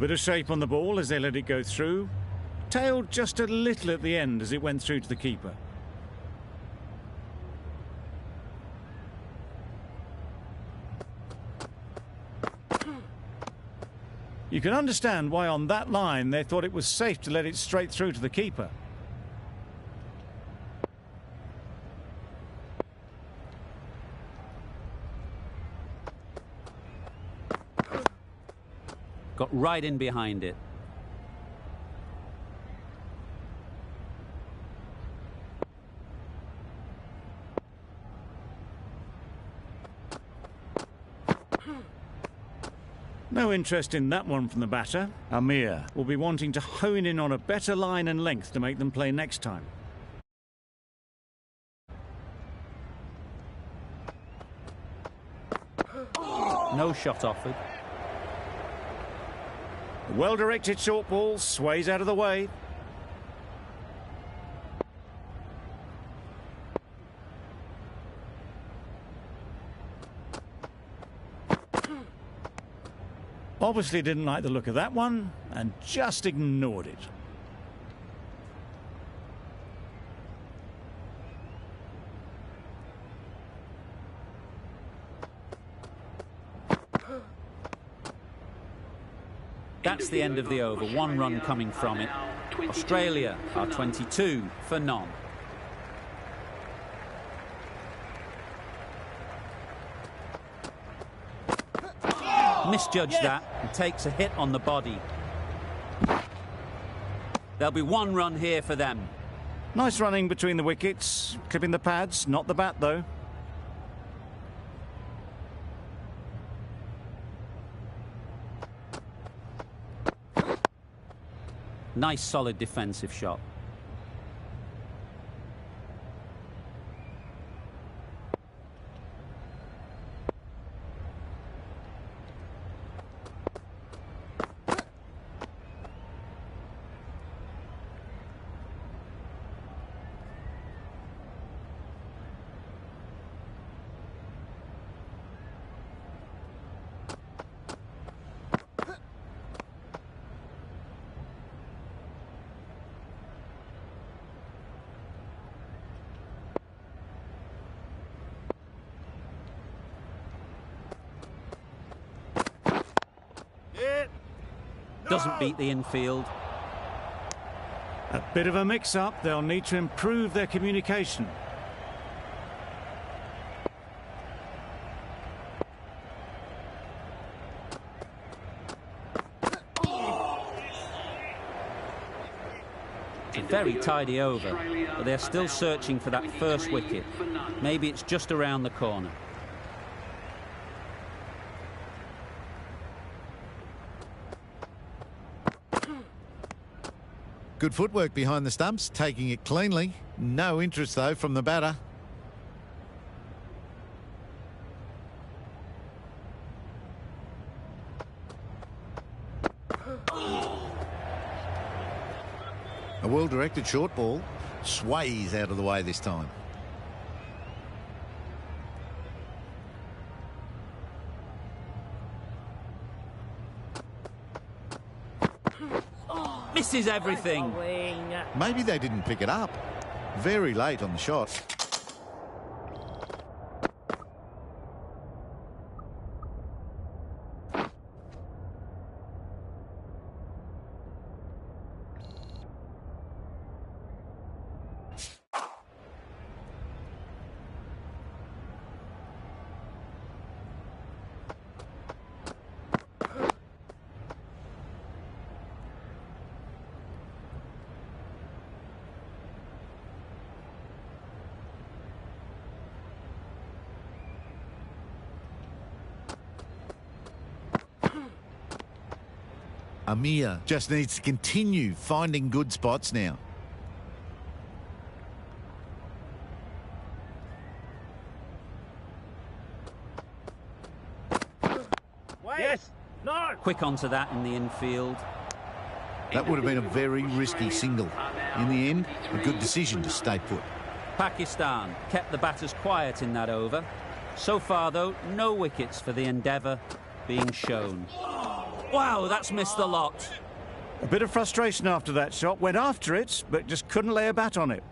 bit of shape on the ball as they let it go through. Tailed just a little at the end as it went through to the keeper. You can understand why on that line they thought it was safe to let it straight through to the keeper. Got right in behind it. No interest in that one from the batter. Amir will be wanting to hone in on a better line and length to make them play next time. No shot offered. A well-directed short ball sways out of the way. Obviously didn't like the look of that one and just ignored it. That's the end of the over. 1 run coming from it. Australia are 22 for none. Misjudged that and takes a hit on the body. There'll be 1 run here for them. Nice running between the wickets, clipping the pads, not the bat though. Nice solid defensive shot. Doesn't beat the infield. A bit of a mix-up. They'll need to improve their communication. It's a very tidy over, but they're still searching for that first wicket. Maybe it's just around the corner. Good footwork behind the stumps, taking it cleanly. No interest, though, from the batter. A well-directed short ball sways out of the way this time. Misses everything. Maybe they didn't pick it up. Very late on the shot. Amir just needs to continue finding good spots now. Yes. No. Quick onto that in the infield. That would have been a very risky single. In the end, a good decision to stay put. Pakistan kept the batters quiet in that over. So far, though, no wickets for the endeavour being shown. Wow, that's missed the lot. A bit of frustration after that shot. Went after it, but just couldn't lay a bat on it.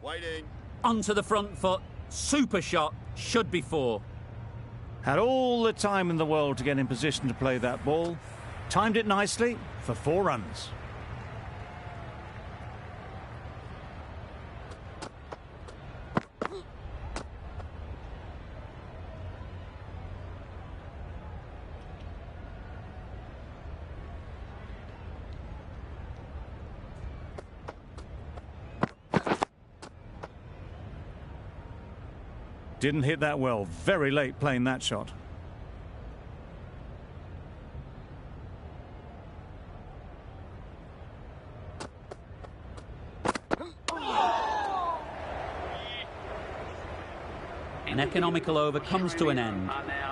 Waiting. Onto the front foot. Super shot. Should be 4. Had all the time in the world to get in position to play that ball. Timed it nicely for 4 runs. Didn't hit that well. Very late playing that shot. An economical over comes to an end.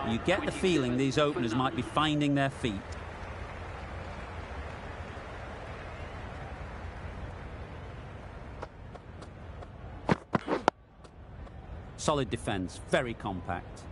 You get the feeling these openers might be finding their feet. Solid defence, very compact.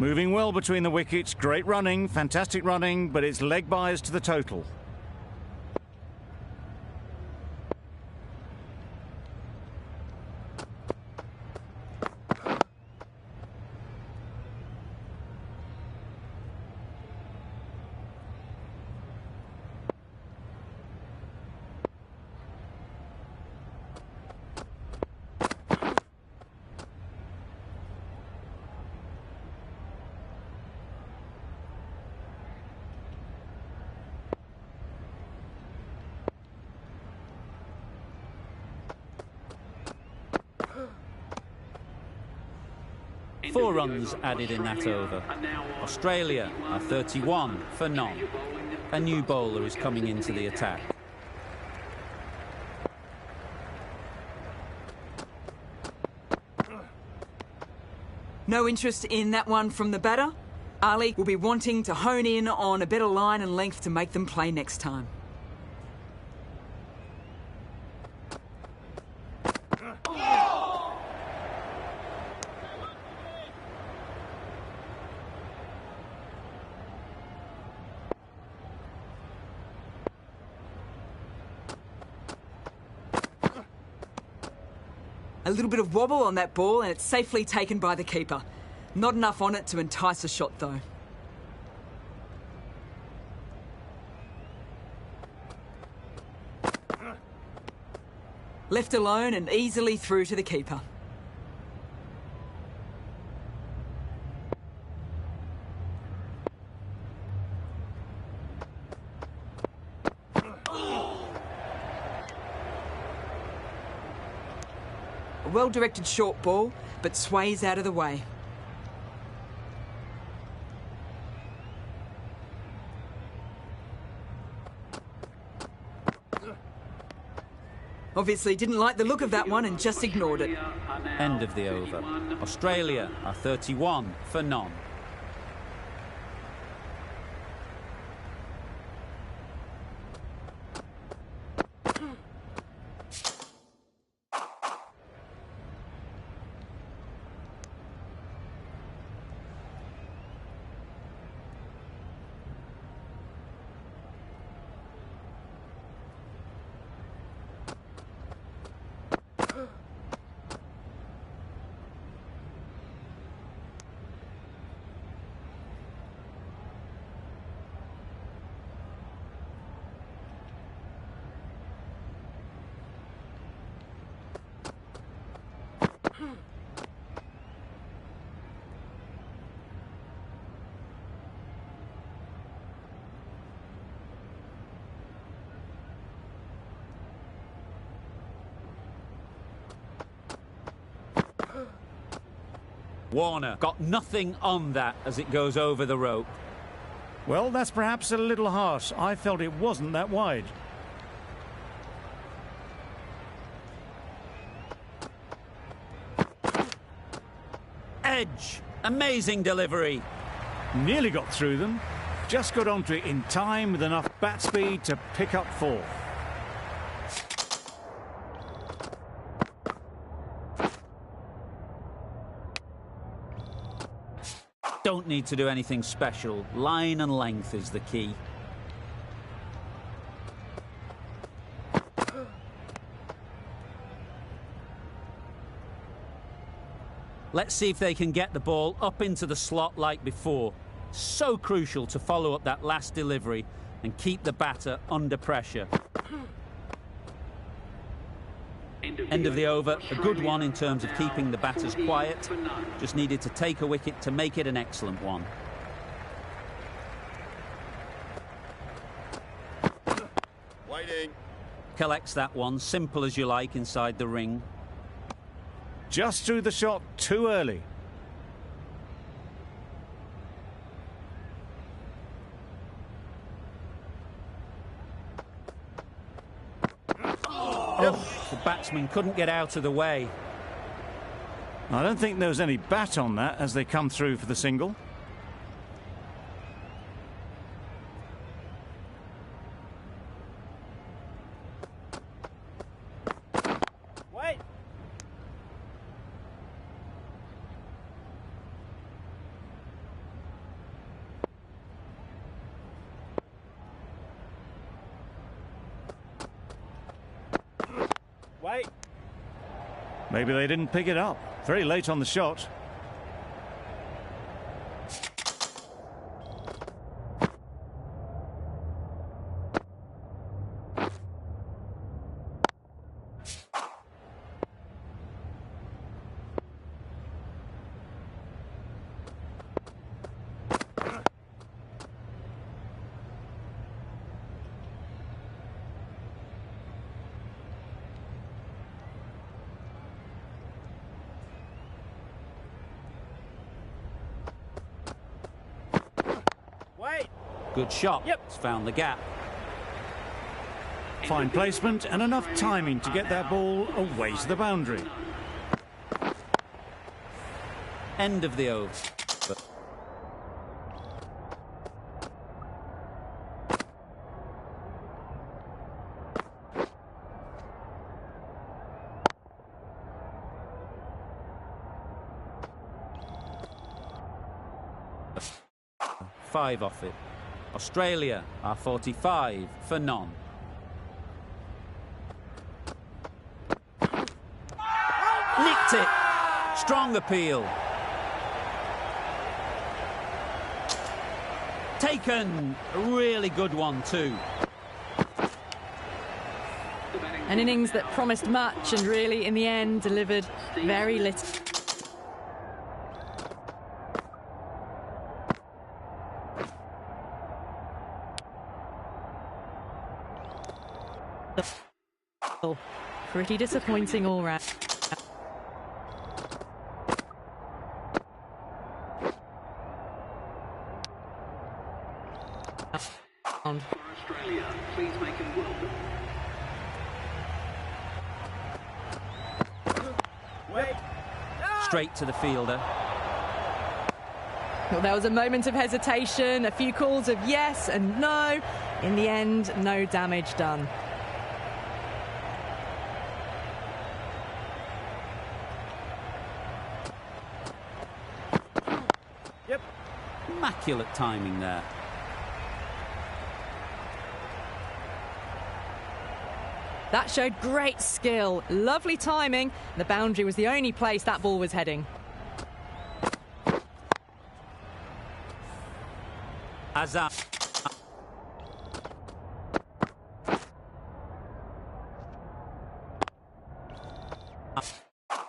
Moving well between the wickets, great running, fantastic running, but it's leg byes to the total. Four runs added in that over. Australia are 31 for none. A new bowler is coming into the attack. No interest in that one from the batter. Ali will be wanting to hone in on a better line and length to make them play next time. A little bit of wobble on that ball and it's safely taken by the keeper. Not enough on it to entice a shot though. Left alone and easily through to the keeper. A well-directed short ball, but sways out of the way. Obviously didn't like the look of that one and just ignored it. End of the over. Australia are 31 for none. Warner got nothing on that as it goes over the rope. Well, that's perhaps a little harsh. I felt it wasn't that wide. Edge. Amazing delivery. Nearly got through them. Just got onto it in time with enough bat speed to pick up 4. Don't need to do anything special. Line and length is the key. Let's see if they can get the ball up into the slot like before. So crucial to follow up that last delivery and keep the batter under pressure. End of the over, a good one in terms of keeping the batters quiet. Just needed to take a wicket to make it an excellent one. Waiting. Collects that one, simple as you like inside the ring. Just threw the shot too early. The batsman couldn't get out of the way. I don't think there was any bat on that as they come through for the single. Wait. Wait. Maybe they didn't pick it up. Very late on the shot. Wait. Good shot. Yep. It's found the gap. Fine placement and enough timing to get that ball away to the boundary. End of the over. 5 off it. Australia are 45 for none. Nicked it. Strong appeal. Taken. A really good one too. An innings that promised much and really, in the end, delivered very little. Pretty disappointing all round. Australia, please make him welcome. Wait. Straight to the fielder. Well, there was a moment of hesitation, a few calls of yes and no. In the end, no damage done. Yep. Immaculate timing there. That showed great skill, lovely timing. The boundary was the only place that ball was heading. Azam.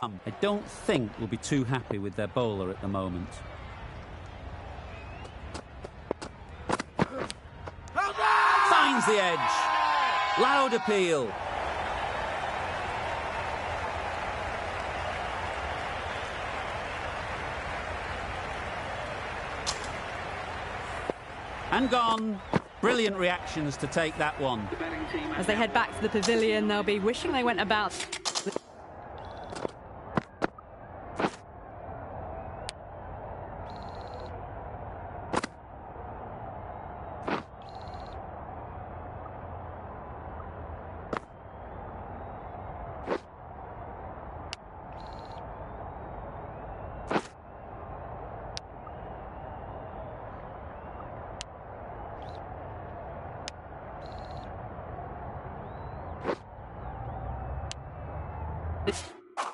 I don't think we'll be too happy with their bowler at the moment. Finds the edge. Loud appeal. And gone. Brilliant reactions to take that one. The betting team As they head back to the pavilion, they'll be wishing they went about.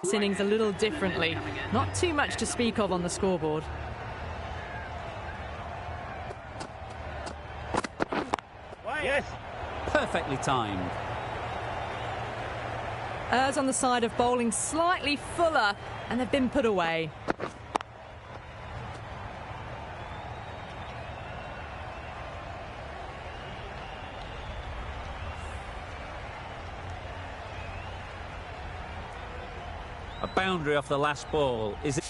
This innings a little differently. Not too much to speak of on the scoreboard. Yes. Perfectly timed. Ers on the side of bowling slightly fuller, and they've been put away. A boundary off the last ball. Is it?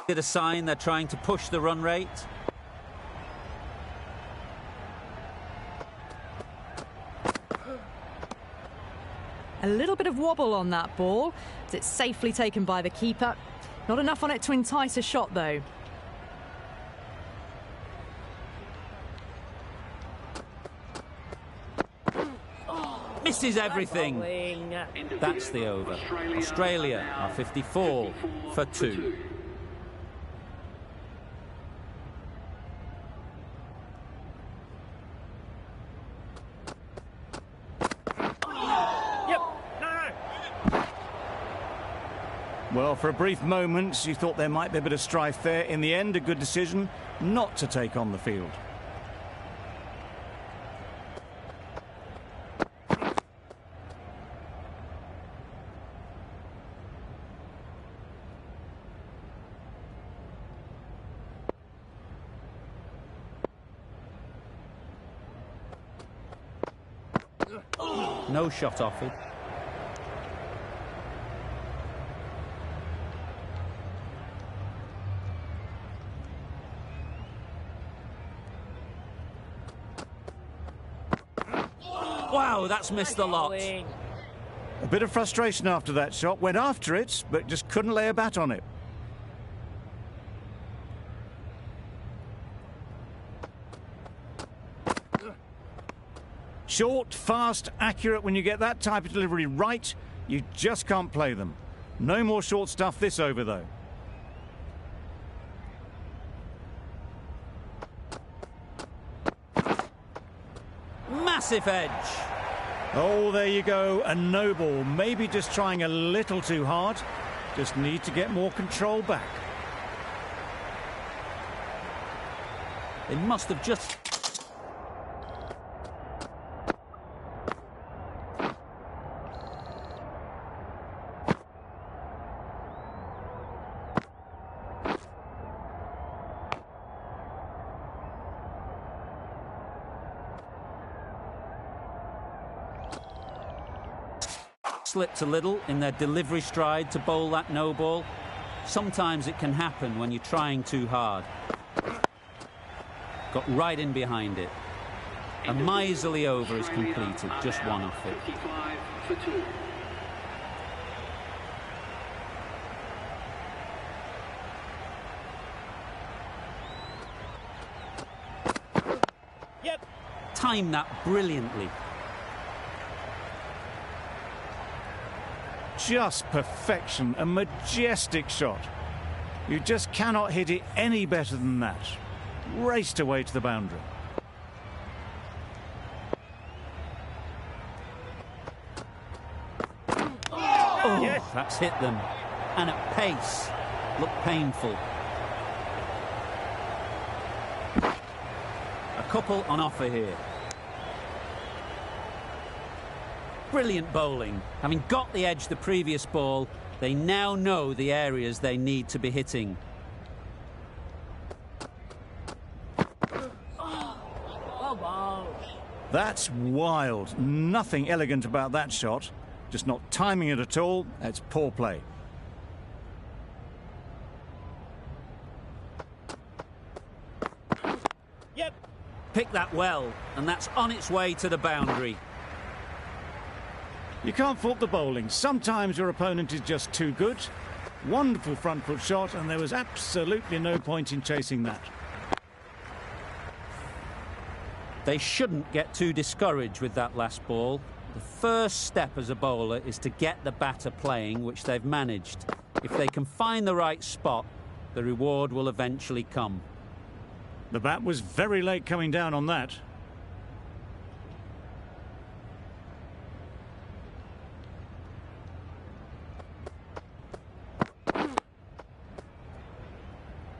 A sign they're trying to push the run rate. A little bit of wobble on that ball, as it's safely taken by the keeper. Not enough on it to entice a shot, though. Misses everything. That's the over. Australia are 54 for 2. Well, for a brief moment, you thought there might be a bit of strife there. In the end, a good decision not to take on the field. No shot offered. Wow, that's missed a lot. A bit of frustration after that shot. Went after it, but just couldn't lay a bat on it. Short, fast, accurate. When you get that type of delivery right, you just can't play them. No more short stuff this over, though. Massive edge. Oh, there you go. A no ball. Maybe just trying a little too hard. Just need to get more control back. They must have just... slipped a little in their delivery stride to bowl that no ball. Sometimes it can happen when you're trying too hard. Got right in behind it. A miserly over is completed, just one off it. 55 for 2. Timed that brilliantly. Just perfection, a majestic shot. You just cannot hit it any better than that. Raced away to the boundary. Oh, yes. That's hit them. And at pace. Looked painful. A couple on offer here. Brilliant bowling. Having got the edge the previous ball, they now know the areas they need to be hitting. That's wild. Nothing elegant about that shot. Just not timing it at all. That's poor play. Picked that well, and that's on its way to the boundary. You can't fault the bowling. Sometimes your opponent is just too good. Wonderful front foot shot, and there was absolutely no point in chasing that. They shouldn't get too discouraged with that last ball. The first step as a bowler is to get the batter playing, which they've managed. If they can find the right spot, the reward will eventually come. The bat was very late coming down on that.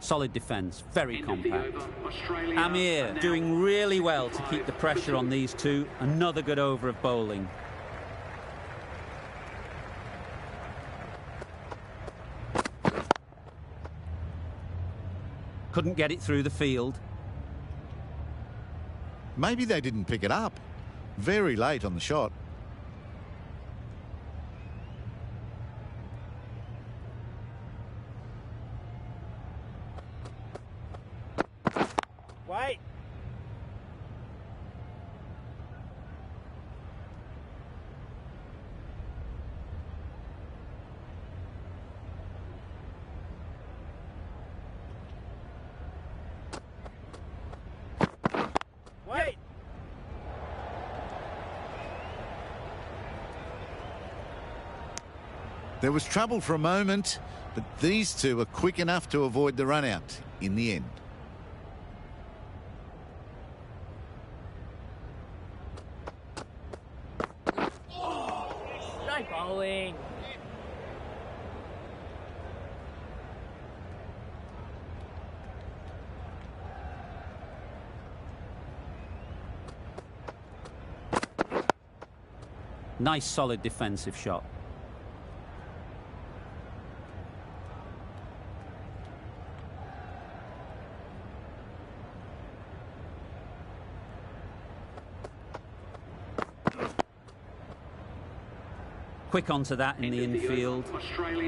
Solid defence, very compact. Amir doing really well to keep the pressure on these two. Another good over of bowling. Couldn't get it through the field. Maybe they didn't pick it up. Very late on the shot. There was trouble for a moment, but these two are quick enough to avoid the run-out in the end. Try bowling. Nice solid defensive shot. Quick onto that in the infield.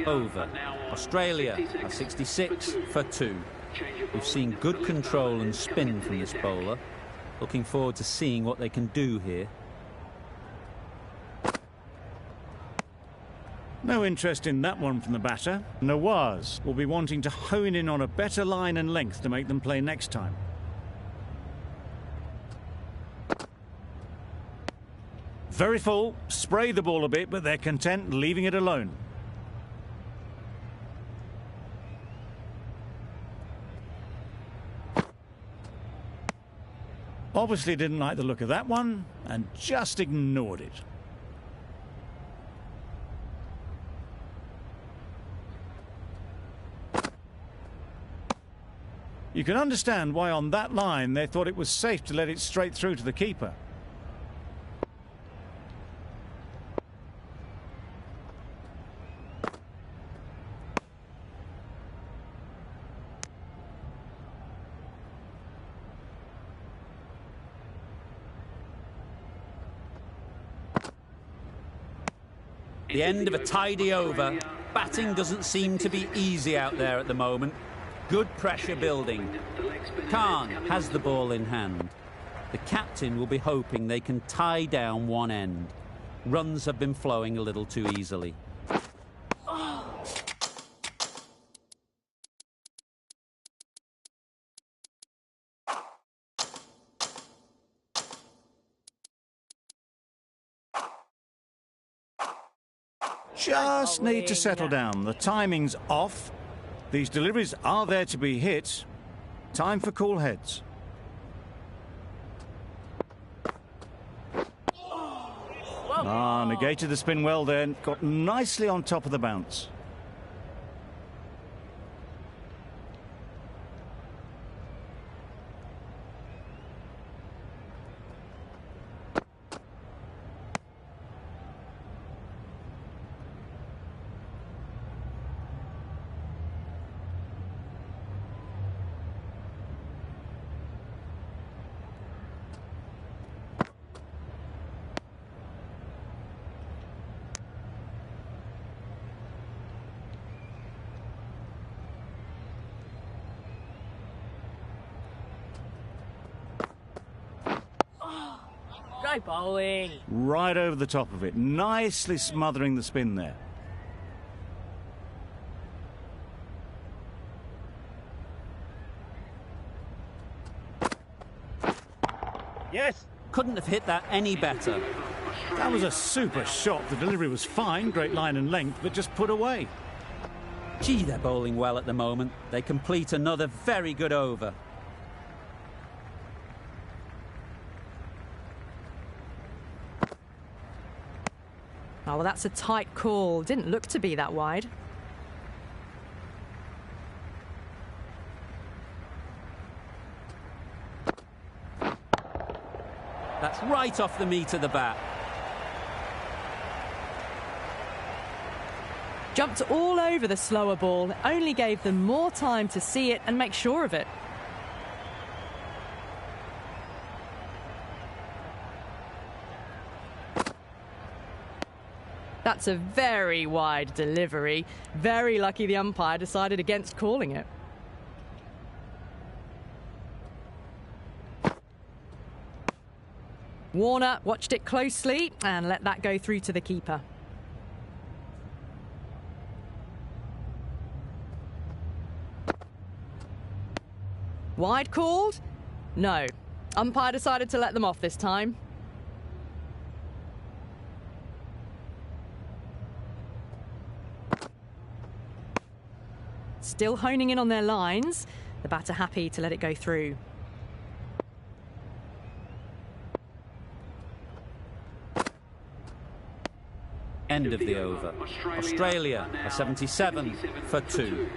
Over. Australia are 66 for 2. We've seen good control and spin from this bowler. Looking forward to seeing what they can do here. No interest in that one from the batter. Nawaz will be wanting to hone in on a better line and length to make them play next time. Very full, spray the ball a bit, but they're content leaving it alone. Obviously didn't like the look of that one and just ignored it. You can understand why on that line they thought it was safe to let it straight through to the keeper. The end of a tidy over. Batting doesn't seem to be easy out there at the moment. Good pressure building. Khan has the ball in hand. The captain will be hoping they can tie down one end. Runs have been flowing a little too easily. Just need to settle down. The timing's off. These deliveries are there to be hit. Time for cool heads. Negated the spin well then. Got nicely on top of the bounce. Try bowling. Right over the top of it. Nicely smothering the spin there. Yes. Couldn't have hit that any better. That was a super shot. The delivery was fine, great line and length, but just put away. Gee, they're bowling well at the moment. They complete another very good over. Oh, well, that's a tight call. Didn't look to be that wide. That's right off the meat of the bat. Jumped all over the slower ball. Only gave them more time to see it and make sure of it. That's a very wide delivery. Very lucky the umpire decided against calling it. Warner watched it closely and let that go through to the keeper. Wide called? No. Umpire decided to let them off this time. Still honing in on their lines. The batter happy to let it go through. End of the over. Australia are 77 for 2.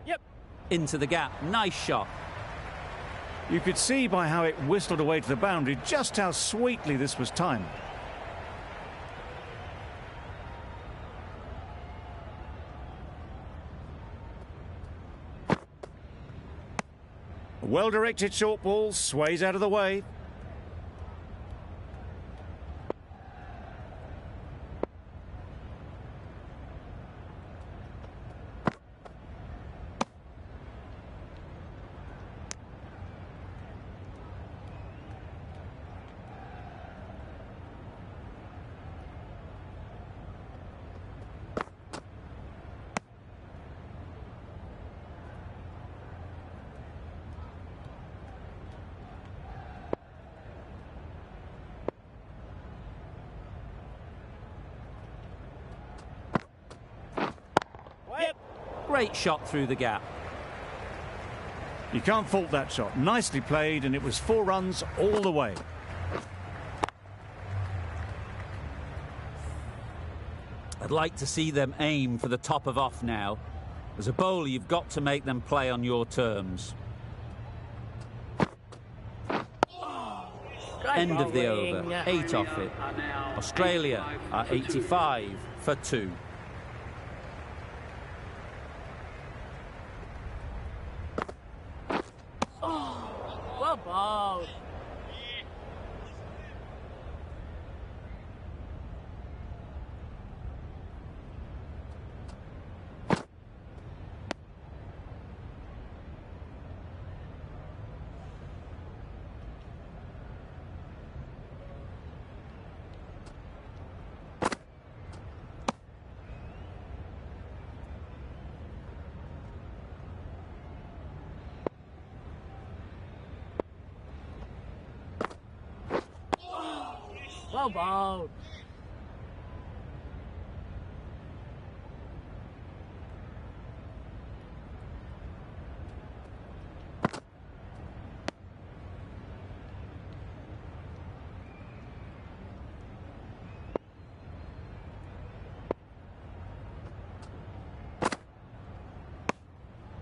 Yep. Into the gap. Nice shot. You could see by how it whistled away to the boundary just how sweetly this was timed. A well-directed short ball sways out of the way. Great shot through the gap. You can't fault that shot. Nicely played, and it was 4 runs all the way. I'd like to see them aim for the top of off now. As a bowler, you've got to make them play on your terms. End of the over. 8 off it. Australia are 85 for 2. Well bowled. Well bowled.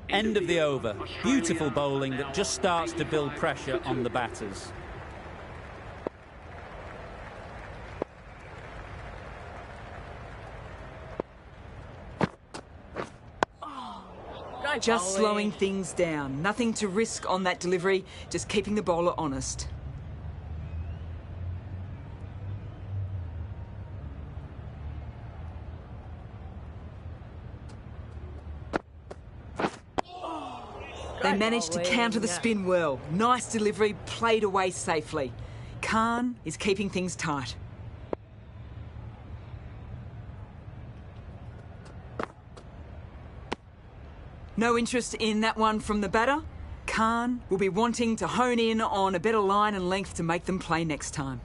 End of the over. Beautiful bowling that just starts to build pressure on the batters. Just slowing things down. Nothing to risk on that delivery, just keeping the bowler honest. They managed to counter the spin well. Nice delivery, played away safely. Khan is keeping things tight. No interest in that one from the batter. Khan will be wanting to hone in on a better line and length to make them play next time.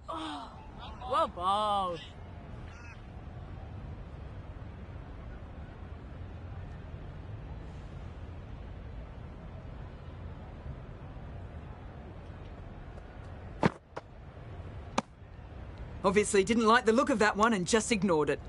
Well bowled. Obviously didn't like the look of that one and just ignored it.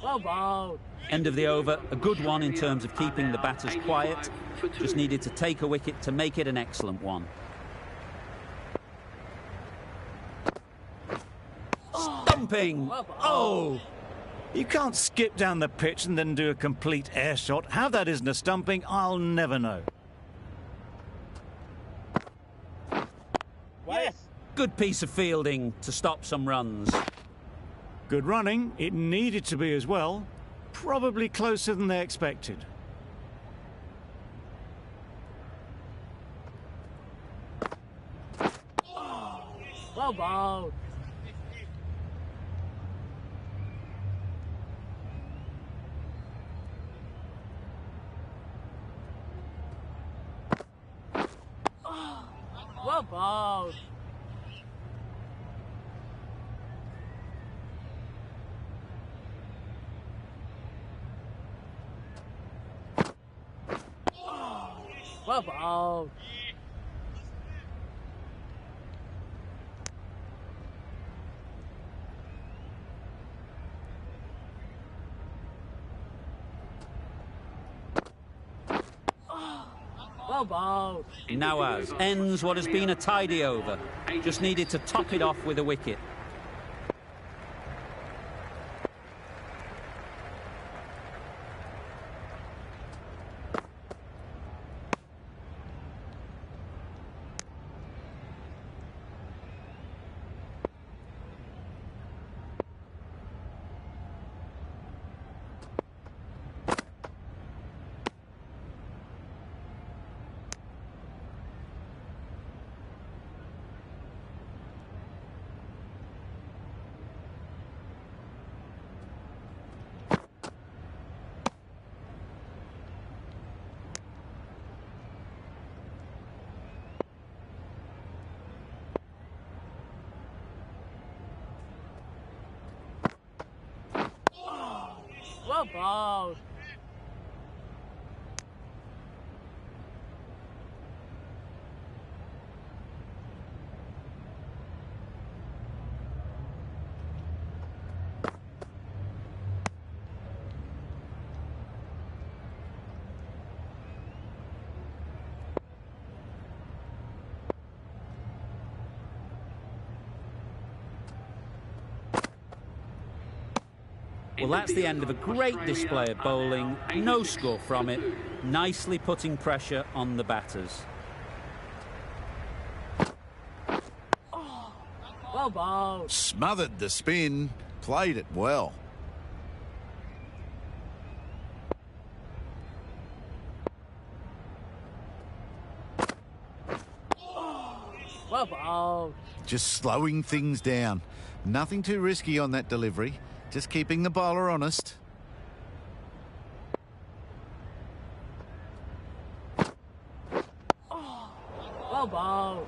Well bowled. End of the over. A good one in terms of keeping the batters quiet. Just needed to take a wicket to make it an excellent one. Stumping! Oh! You can't skip down the pitch and then do a complete air shot. How that isn't a stumping, I'll never know. Yes. Good piece of fielding to stop some runs. Good running. It needed to be as well. Probably closer than they expected. Well bowled. Well bowled. Well bowled. Well bowled. Nawaz ends what has been a tidy over. Just needed to top it off with a wicket. Well bowled. Well, that's the end of a great display of bowling. No score from it. Nicely putting pressure on the batters. Well bowled. Smothered the spin, played it well. Well bowled. Just slowing things down. Nothing too risky on that delivery. Just keeping the bowler honest. Well bowled.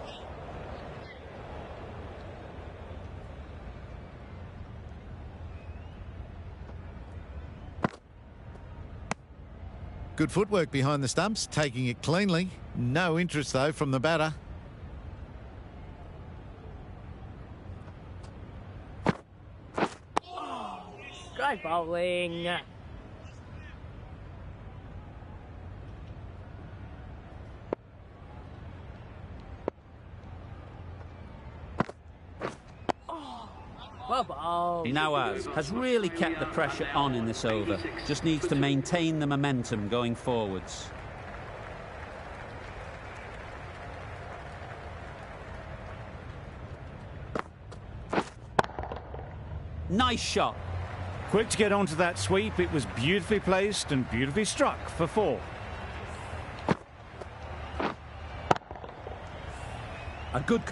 Good footwork behind the stumps, taking it cleanly. No interest, though, from the batter. Great bowling. Well bowled. Nawaz has really kept the pressure on in this over. Just needs to maintain the momentum going forwards. Nice shot. Quick to get onto that sweep. It was beautifully placed and beautifully struck for 4. A good...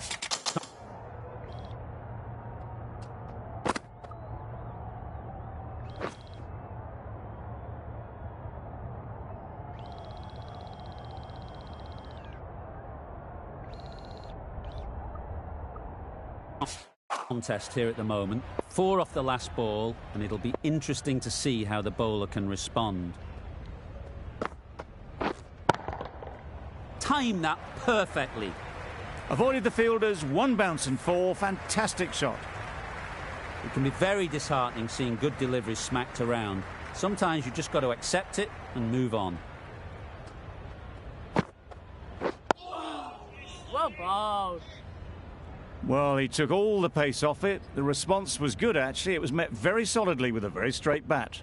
contest here at the moment. 4 off the last ball, and it'll be interesting to see how the bowler can respond. Time that perfectly. Avoided the fielders, 1 bounce and 4. Fantastic shot. It can be very disheartening seeing good deliveries smacked around. Sometimes you just got to accept it and move on. Well bowled. Well, he took all the pace off it. The response was good, actually. It was met very solidly with a very straight bat.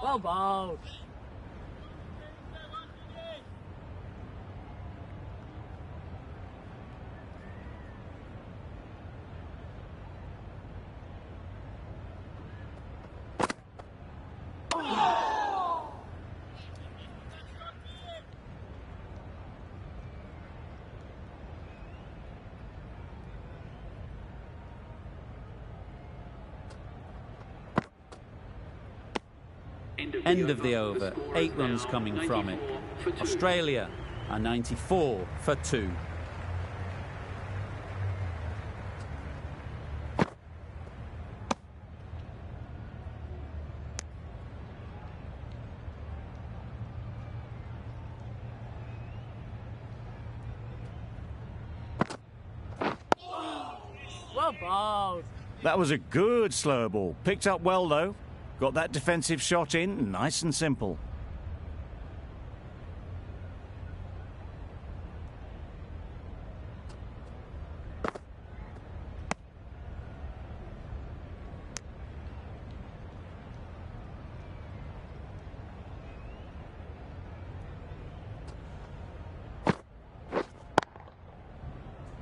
Well bowled. End of the over. 8 runs coming from it. Australia are 94 for 2. Well bowled. That was a good slow ball. Picked up well, though. Got that defensive shot in, nice and simple.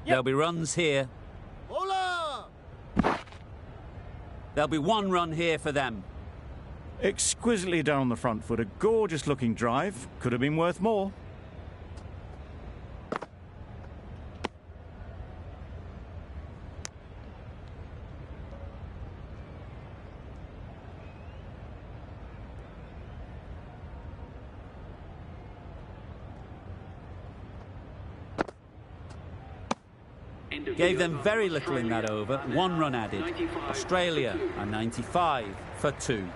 There'll be runs here. There'll be 1 run here for them. Exquisitely done on the front foot. A gorgeous looking drive. Could have been worth more. Gave them very little in that over. 1 run added. Australia are 95 for 2.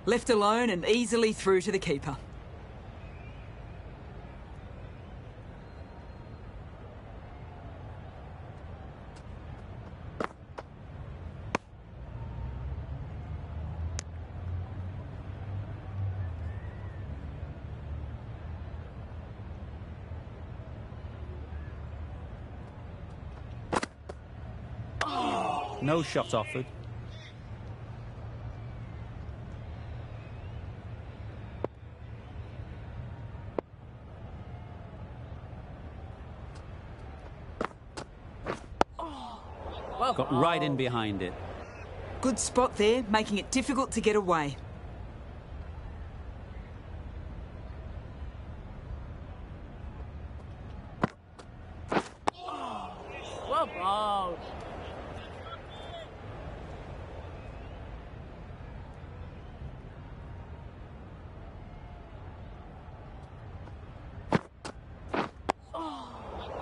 Left alone and easily through to the keeper. No shot offered. Got right in behind it. Good spot there, making it difficult to get away. Well bowled.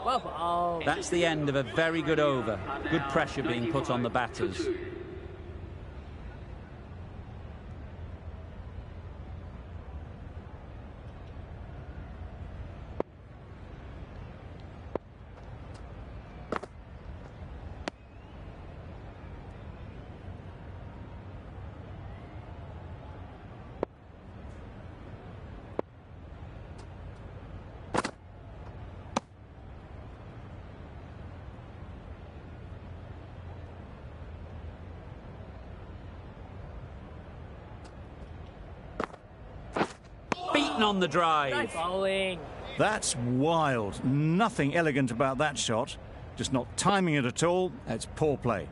Well bowled. That's the end of a very good over. Good pressure being put on the batters. Beaten on the drive. Great bowling. That's wild. Nothing elegant about that shot. Just not timing it at all. It's poor play.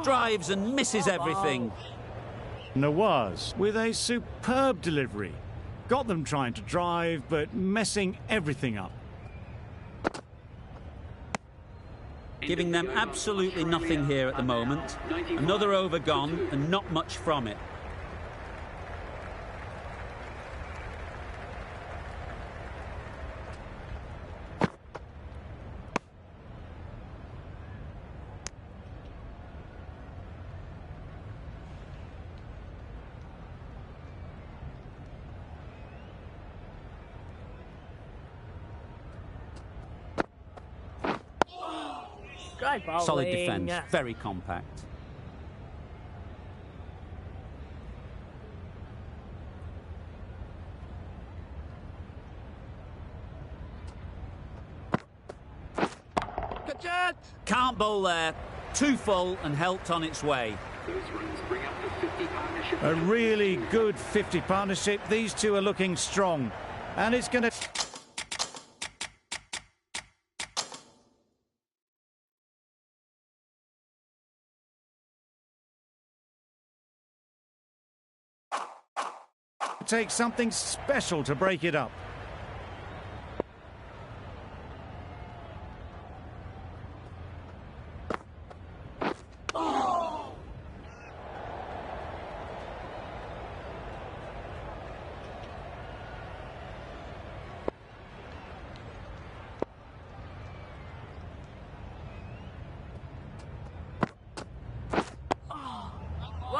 Drives and misses everything. Nawaz with a superb delivery. Got them trying to drive, but messing everything up. Giving them absolutely nothing here at the moment. Another over gone and not much from it. Great bowling. Solid defence, very compact. Can't bowl there. Too full and helped on its way. A really good 50 partnership. These two are looking strong. And it's going to... take something special to break it up.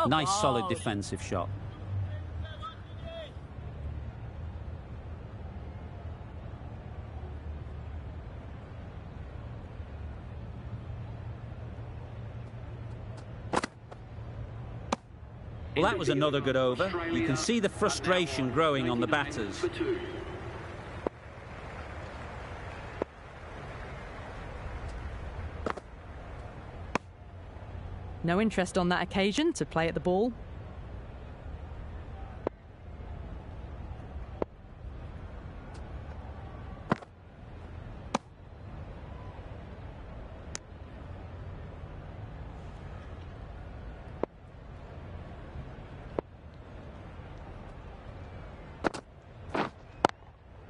Nice, solid defensive shot. Well, that was another good over. You can see the frustration growing on the batters. No interest on that occasion to play at the ball.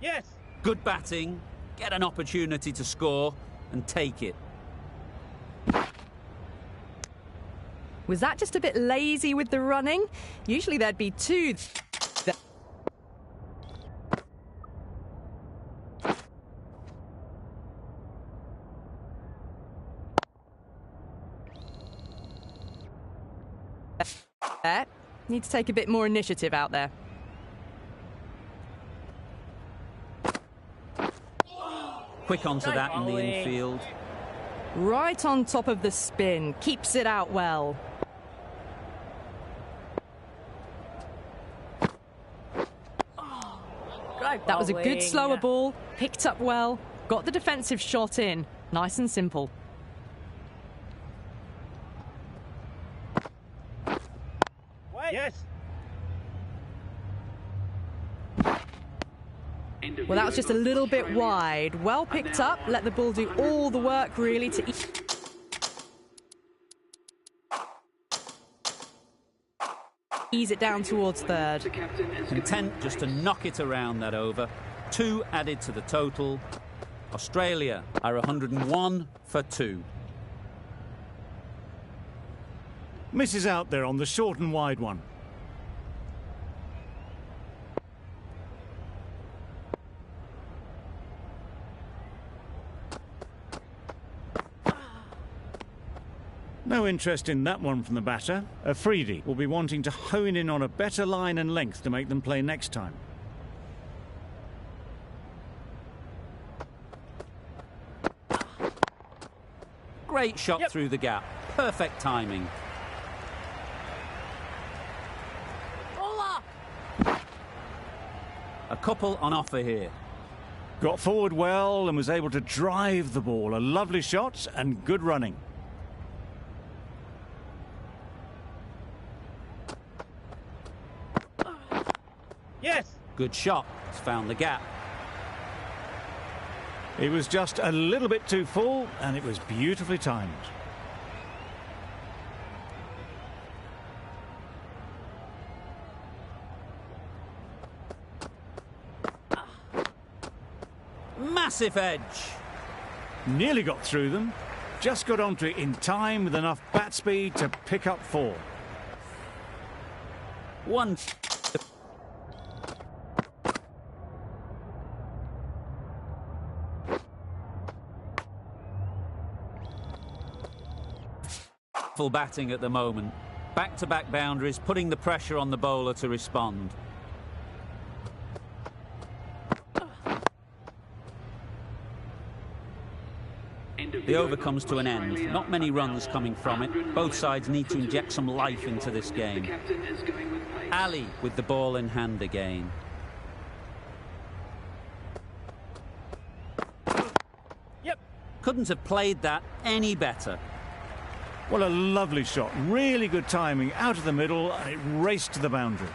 Yes. Good batting, get an opportunity to score and take it. Was that just a bit lazy with the running? Usually there'd be two. Need to take a bit more initiative out there. Quick onto that in the infield. Right on top of the spin. Keeps it out well. That was a good slower ball. Picked up well. Got the defensive shot in. Nice and simple. Yes. Well, that was just a little bit wide. Well picked up. Let the ball do all the work, really, to ease it down towards third. Content just to knock it around that over. 2 added to the total. Australia are 101 for 2. Misses out there on the short and wide one. No interest in that one from the batter. Afridi will be wanting to hone in on a better line and length to make them play next time. Great shot through the gap. Perfect timing. A couple on offer here. Got forward well and was able to drive the ball. A lovely shot and good running. Yes. Good shot. It's found the gap. It was just a little bit too full and it was beautifully timed. Massive edge. Nearly got through them. Just got onto it in time with enough bat speed to pick up 4. One. Full batting at the moment. Back-to-back boundaries, putting the pressure on the bowler to respond. The over comes to an end. Not many runs coming from it. Both sides need to inject some life into this game. Ali with the ball in hand again. Yep. Couldn't have played that any better. Well, a lovely shot. Really good timing. Out of the middle and it raced to the boundary.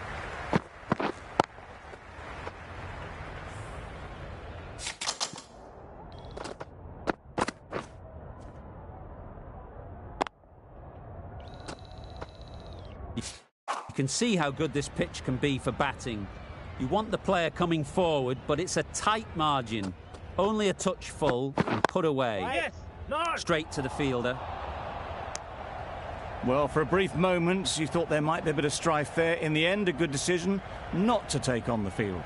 You can see how good this pitch can be for batting. You want the player coming forward, but it's a tight margin. Only a touch full and put away. Yes. No. Straight to the fielder. Well, for a brief moment, you thought there might be a bit of strife there. In the end, a good decision not to take on the field.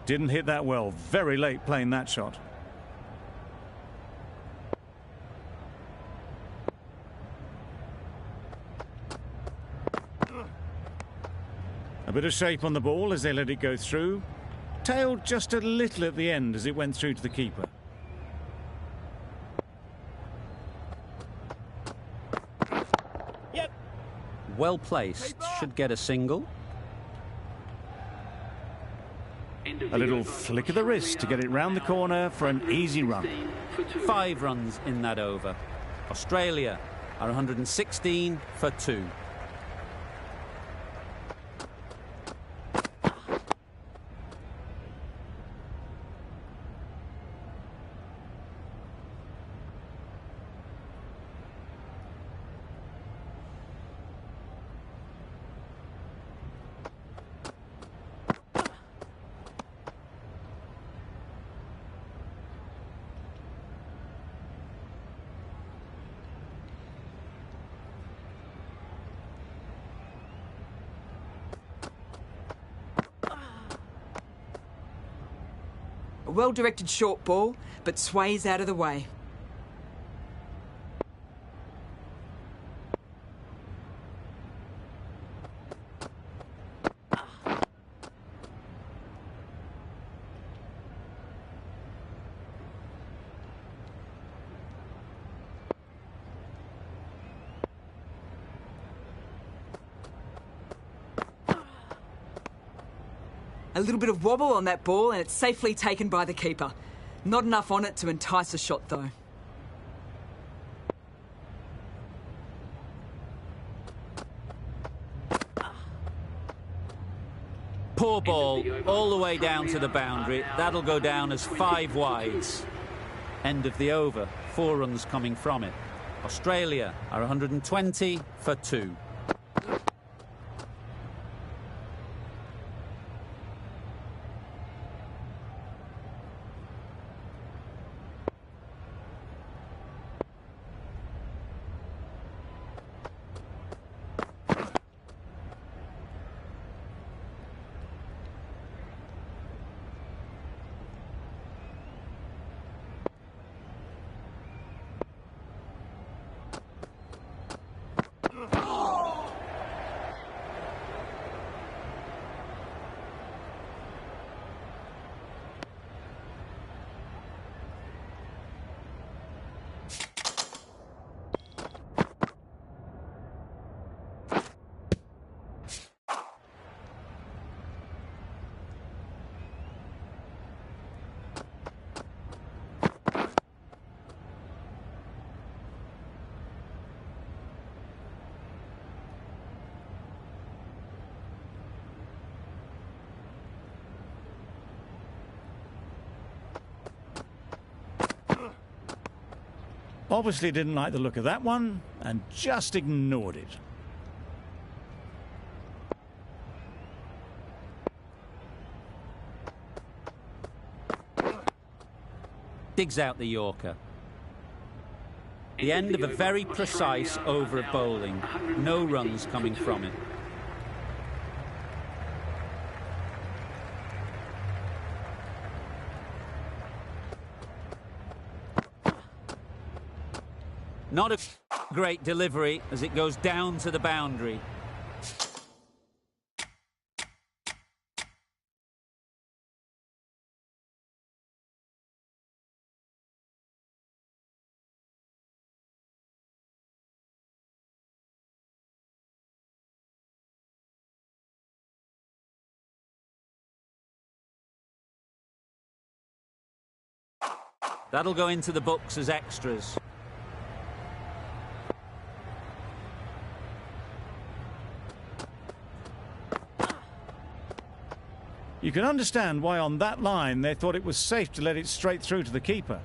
Didn't hit that well. Very late playing that shot. A bit of shape on the ball as they let it go through. Tailed just a little at the end as it went through to the keeper. Yep. Well placed. Should get a single. A little flick of the wrist to get it round the corner for an easy run. 5 runs in that over. Australia are 116 for 2. A well-directed short ball, but sways out of the way. A little bit of wobble on that ball and it's safely taken by the keeper. Not enough on it to entice a shot though. Poor ball, all the way down to the boundary. That'll go down as 5 wides. End of the over. 4 runs coming from it. Australia are 120 for 2. Obviously didn't like the look of that one and just ignored it. Digs out the Yorker. The end of a very precise over of bowling. No runs coming from it. Not a great delivery as it goes down to the boundary. That'll go into the books as extras. You can understand why on that line they thought it was safe to let it straight through to the keeper.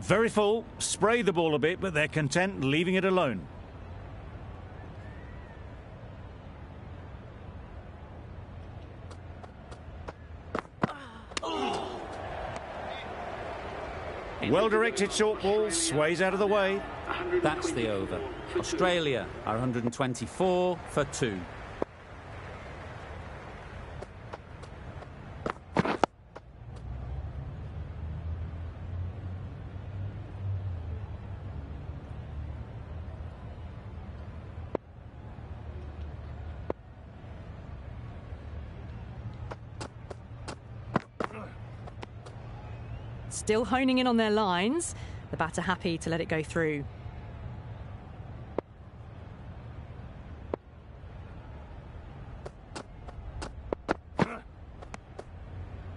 Very full, spray the ball a bit, but they're content leaving it alone. Well-directed short ball, sways out of the way. That's the over. Australia are 124 for 2. Still honing in on their lines. The batter happy to let it go through.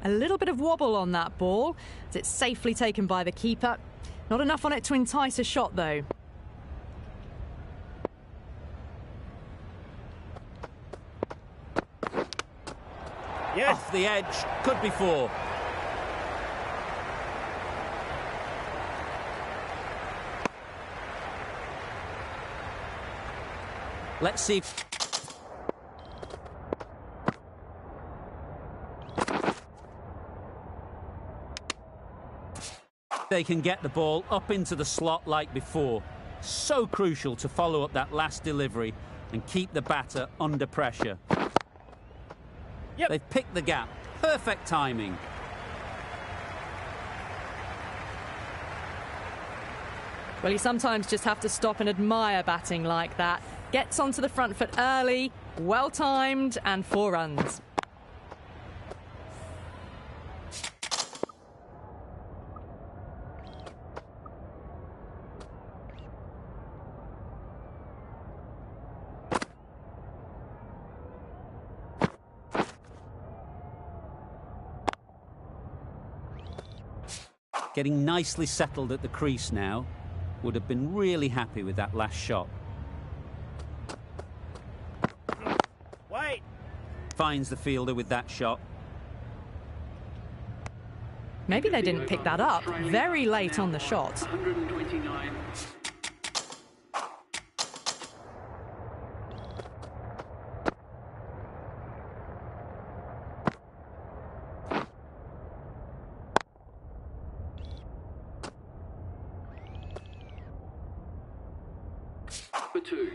A little bit of wobble on that ball, as it's safely taken by the keeper. Not enough on it to entice a shot, though. Yes. Off the edge, could be 4. Let's see if they can get the ball up into the slot like before. So crucial to follow up that last delivery and keep the batter under pressure. Yep. They've picked the gap. Perfect timing. Well, you sometimes just have to stop and admire batting like that. Gets onto the front foot early, well-timed, and 4 runs. Getting nicely settled at the crease now. Would have been really happy with that last shot. Wait. Finds the fielder with that shot. Maybe they didn't pick that up. Very late on the shot. 129. For 2.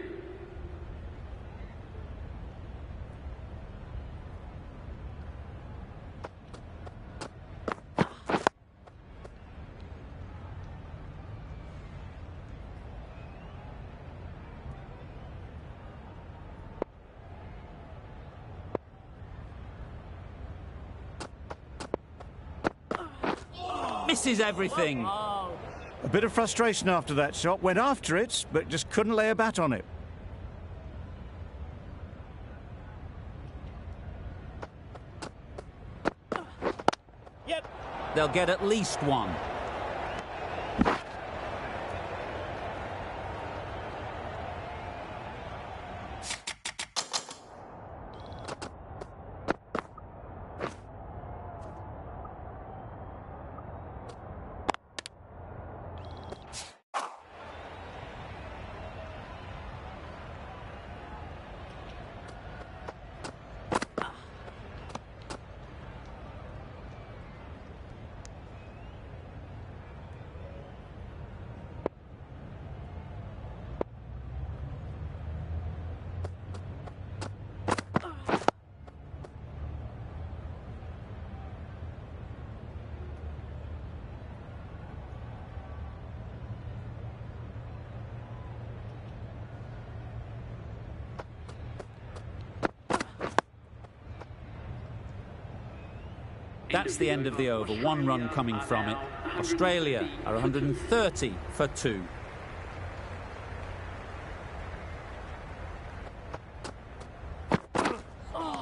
Misses everything. A bit of frustration after that shot. Went after it, but just couldn't lay a bat on it. Yep. They'll get at least 1. That's the end of the over. 1 run coming from it. Australia are 130 for 2.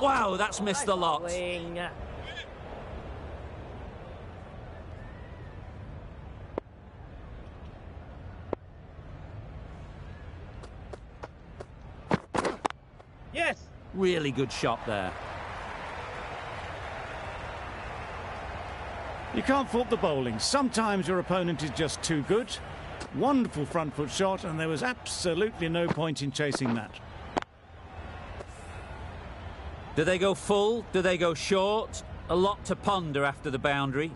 Wow, that's missed a lot. Yes. Really good shot there. You can't fault the bowling. Sometimes your opponent is just too good. Wonderful front foot shot, and there was absolutely no point in chasing that. Do they go full? Do they go short? A lot to ponder after the boundary.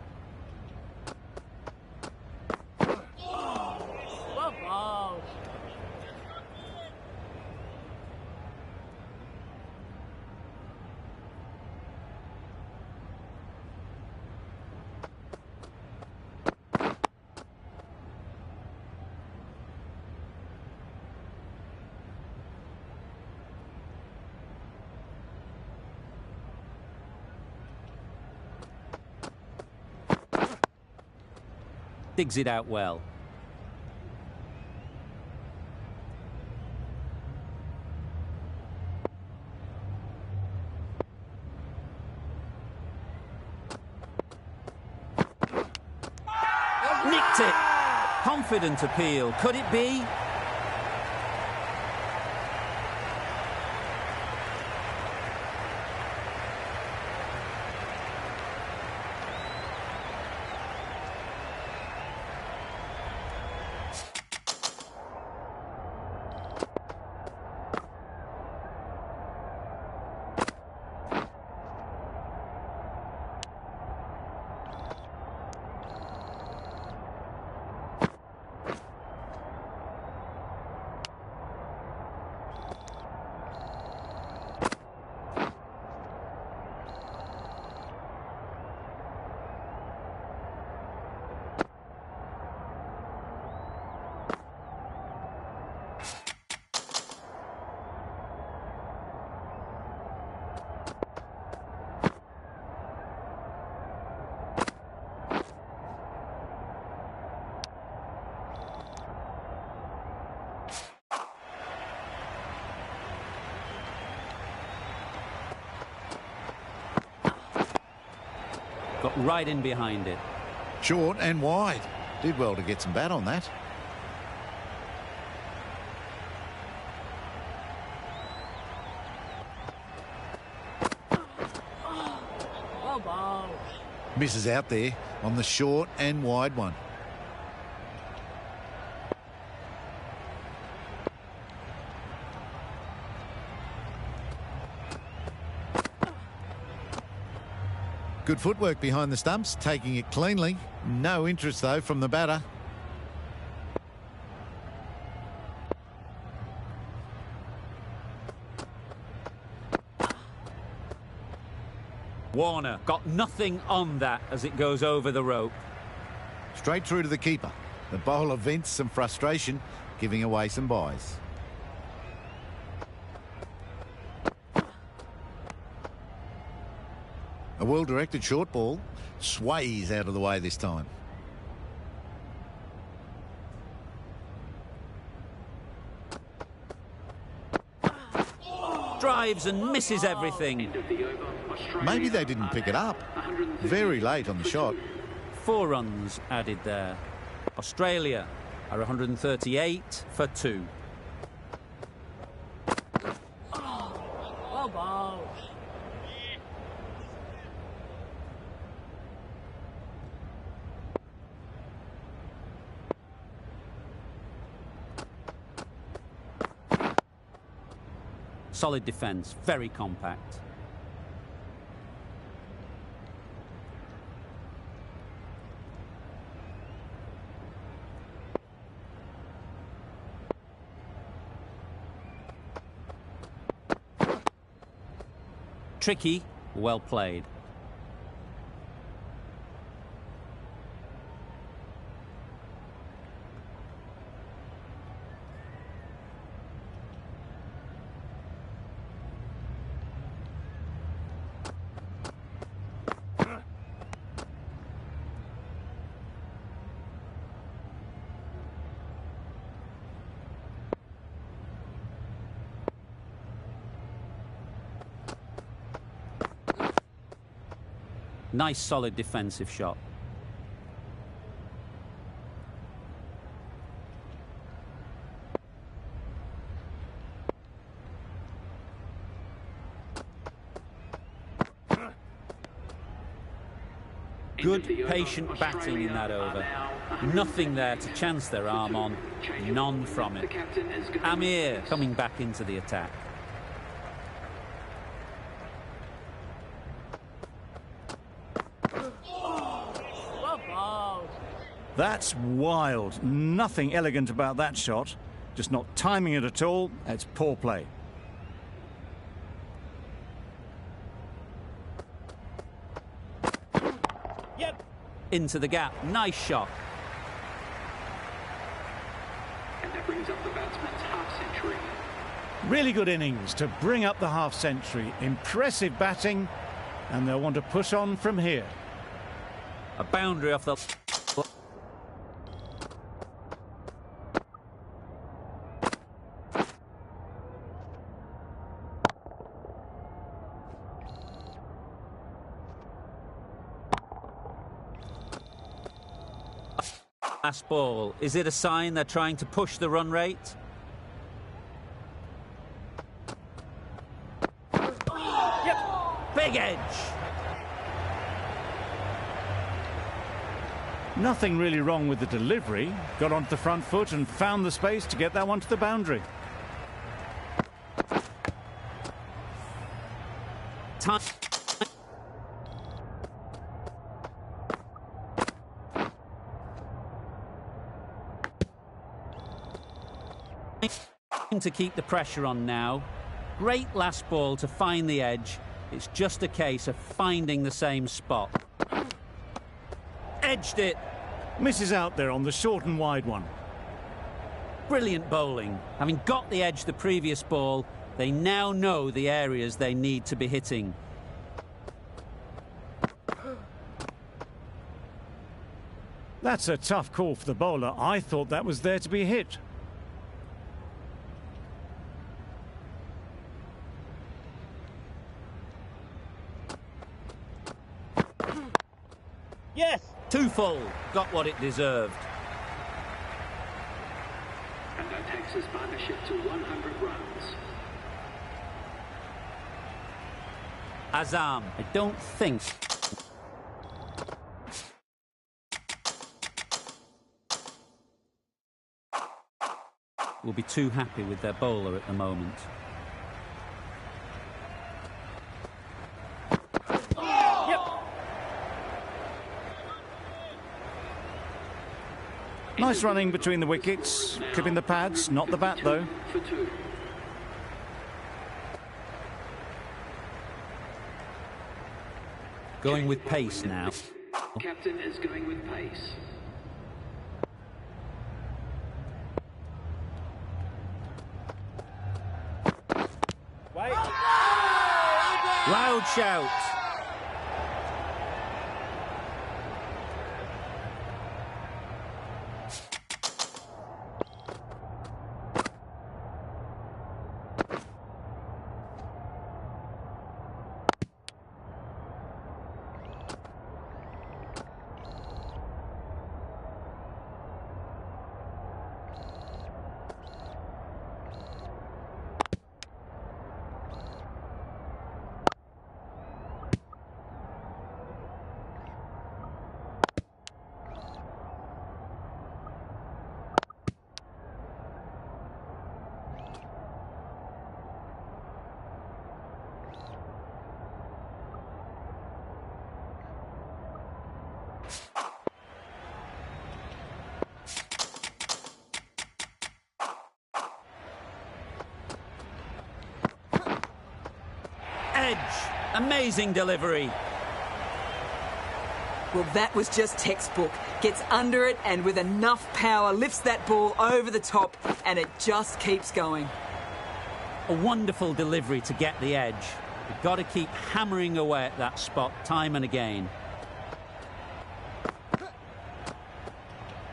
Digs it out well. Nicked it. Confident appeal. Could it be? Got right in behind it. Short and wide. Did well to get some bat on that. Misses out there on the short and wide one. Good footwork behind the stumps, taking it cleanly. No interest, though, from the batter. Warner got nothing on that as it goes over the rope. Straight through to the keeper. The bowler vents some frustration, giving away some byes. A well-directed short ball sways out of the way this time. Drives and misses everything. Maybe they didn't pick it up. Very late on the shot. 4 runs added there. Australia are 138 for 2. Well bowled. Solid defence, very compact. Tricky, well played. Nice, solid defensive shot. Good, patient batting in that over. Nothing there to chance their arm on. None from it. Amir coming back into the attack. That's wild. Nothing elegant about that shot. Just not timing it at all. It's poor play. Into the gap. Nice shot. And that brings up the batsman's half-century. Really good innings to bring up the half-century. Impressive batting, and they'll want to push on from here. A boundary off the... Last ball. Is it a sign they're trying to push the run rate? Yep. Big edge. Nothing really wrong with the delivery. Got onto the front foot and found the space to get that one to the boundary. Time. To keep the pressure on now. Great last ball to find the edge. It's just a case of finding the same spot. Edged it. Misses out there on the short and wide one. Brilliant bowling. Having got the edge the previous ball, they now know the areas they need to be hitting. That's a tough call for the bowler. I thought that was there to be hit. Yes! Too full. Got what it deserved. And that takes his partnership to 100 runs. Azam, I don't think... will be too happy with their bowler at the moment. Nice running between the wickets, clipping the pads, not the bat though. For two. Going with pace now. Captain is going with pace. Loud shout. Edge. Amazing delivery. Well, that was just textbook. Gets under it and with enough power lifts that ball over the top and it just keeps going. A wonderful delivery to get the edge. You've got to keep hammering away at that spot time and again.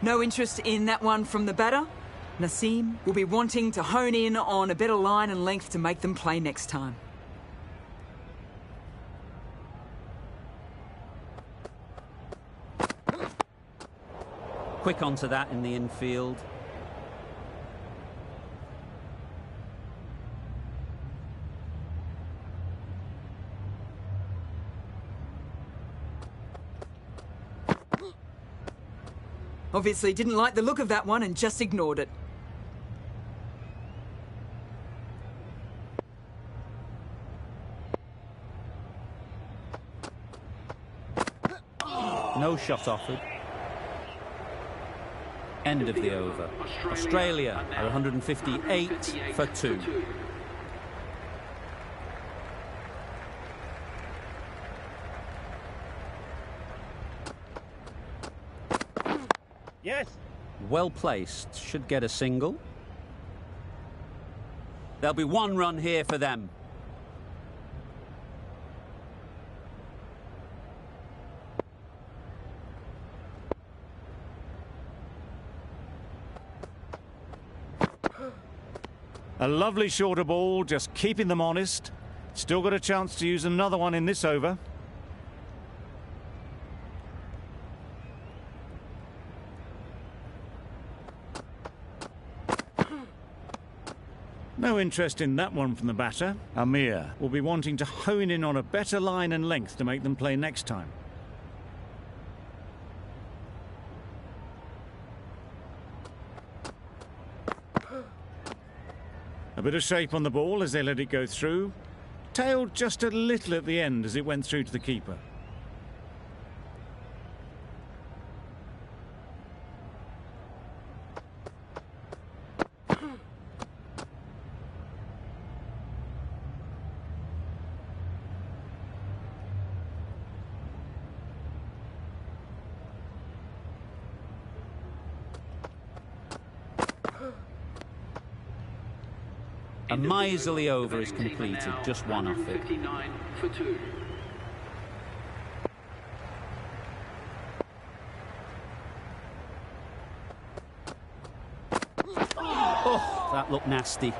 No interest in that one from the batter. Naseem will be wanting to hone in on a better line and length to make them play next time. Quick onto that in the infield. Obviously didn't like the look of that one and just ignored it. No shot offered. End of the over. Australia are 158 for 2. Yes. Well placed. Should get a single. There'll be one run here for them. A lovely shorter ball, just keeping them honest. Still got a chance to use another one in this over. No interest in that one from the batter. Amir will be wanting to hone in on a better line and length to make them play next time. A bit of shape on the ball as they let it go through. Tailed just a little at the end as it went through to the keeper. A miserly over is completed, just one off it. 59 for 2. Oh, that looked nasty.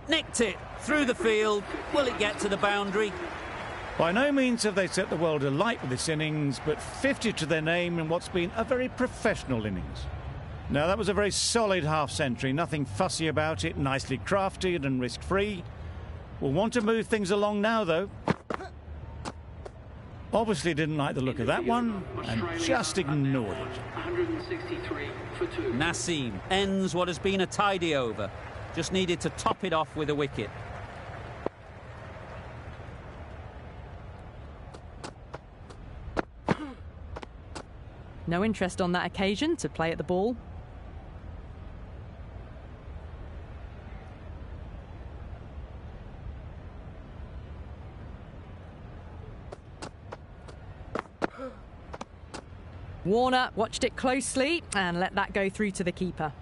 Nicked it through the field. Will it get to the boundary? By no means have they set the world alight with this innings, but 50 to their name in what's been a very professional innings. Now, that was a very solid half-century, nothing fussy about it, nicely crafted and risk-free. We'll want to move things along now, though. Obviously didn't like the look of that one and just ignored it. 163 for 2. Naseem ends what has been a tidy over. Just needed to top it off with a wicket. No interest on that occasion to play at the ball. Warner watched it closely and let that go through to the keeper.